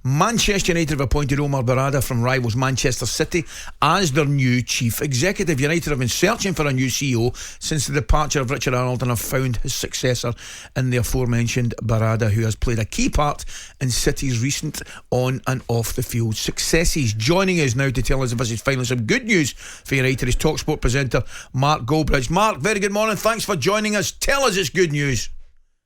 Manchester United have appointed Omar Berrada from rivals Manchester City as their new chief executive. United have been searching for a new CEO since the departure of Richard Arnold and have found his successor in the aforementioned Berrada, who has played a key part in City's recent on and off the field successes. Joining us now to tell us about his finally some good news for United is talkSPORT presenter Mark Goldbridge. Mark, very good morning. Thanks for joining us. Tell us it's good news.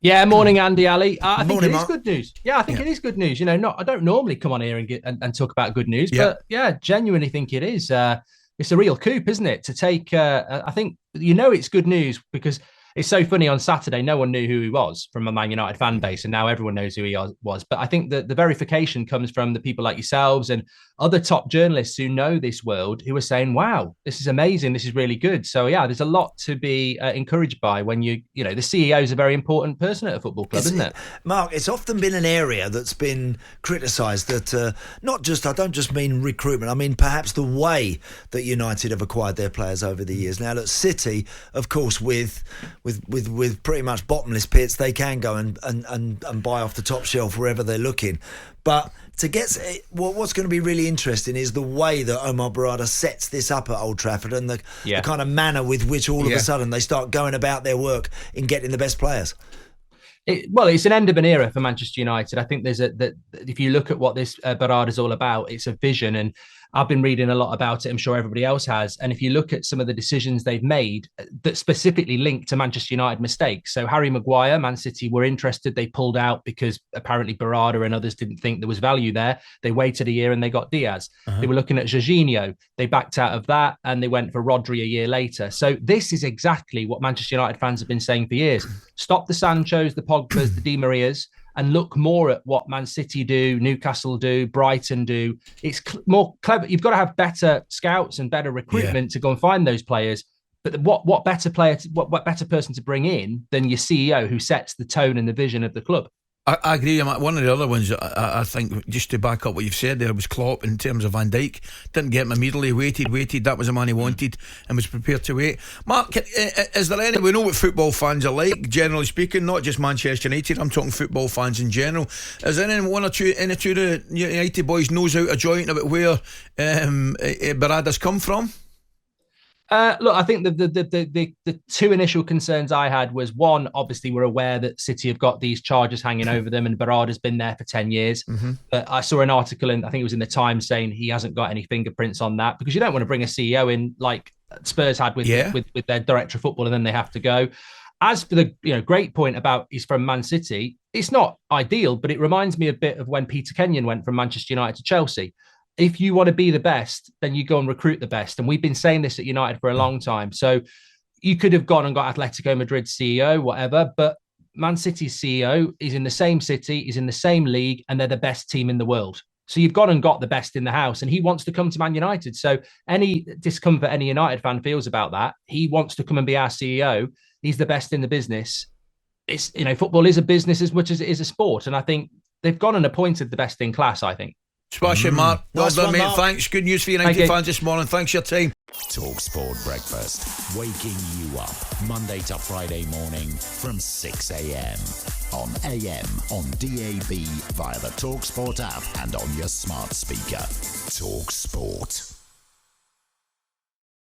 Yeah, morning, Andy, Ali. I think Morning, it is Mark. good news. Yeah, I think it is good news. You know, I don't normally come on here and talk about good news, but yeah, genuinely think it is. It's a real coup, isn't it? To take, I think, it's good news because it's so funny. On Saturday, no one knew who he was from a Man United fan base, and now everyone knows who he was. But I think that the verification comes from the people like yourselves and other top journalists who know this world, who are saying, wow, this is amazing, this is really good. So yeah, there's a lot to be encouraged by when the CEO is a very important person at a football club, isn't it? Mark, it's often been an area that's been criticised, that I don't just mean recruitment, I mean perhaps the way that United have acquired their players over the years. Now, look, City, of course, with pretty much bottomless pits, they can go and buy off the top shelf wherever they're looking. But what's going to be really interesting is the way that Omar Berrada sets this up at Old Trafford and the kind of manner with which all of a sudden they start going about their work in getting the best players. It's an end of an era for Manchester United. I think if you look at what this Berrada is all about, it's a vision, and I've been reading a lot about it. I'm sure everybody else has. And if you look at some of the decisions they've made that specifically link to Manchester United mistakes. So Harry Maguire, Man City were interested. They pulled out because apparently Berrada and others didn't think there was value there. They waited a year and they got Diaz. They were looking at Jorginho. They backed out of that and they went for Rodri a year later. So this is exactly what Manchester United fans have been saying for years. Stop the Sanchos, the Pogbas, the Di Marias, and look more at what Man City do, Newcastle do, Brighton do. It's more clever. You've got to have better scouts and better recruitment to go and find those players. But what better person to bring in than your CEO, who sets the tone and the vision of the club? I agree. One of the other ones, I think, just to back up what you've said there, was Klopp in terms of Van Dijk. Didn't get him immediately, waited. That was the man he wanted and was prepared to wait. Mark, is there any, we know what football fans are like, generally speaking, not just Manchester United, I'm talking football fans in general. Is there any two of the United boys knows out of joint about where Berrada's come from? Look, I think the two initial concerns I had was, one, obviously we're aware that City have got these charges hanging over them and Berrada's been there for 10 years. But I saw an article I think it was in the Times, saying he hasn't got any fingerprints on that, because you don't want to bring a CEO in like Spurs had with their director of football and then they have to go. As for the great point about he's from Man City, it's not ideal, but it reminds me a bit of when Peter Kenyon went from Manchester United to Chelsea. If you want to be the best, then you go and recruit the best. And we've been saying this at United for a long time. So you could have gone and got Atletico Madrid's CEO, whatever, but Man City's CEO is in the same city, is in the same league, and they're the best team in the world. So you've gone and got the best in the house, and he wants to come to Man United. So any discomfort any United fan feels about that, he wants to come and be our CEO. He's the best in the business. It's, football is a business as much as it is a sport. And I think they've gone and appointed the best in class, I think. Smashing, Mark. Well done, mate. Mark. Thanks. Good news for United fans this morning. Thanks for your time. talkSPORT Breakfast, waking you up Monday to Friday morning from 6 a.m. on AM, on DAB, via the talkSPORT app and on your smart speaker. talkSPORT.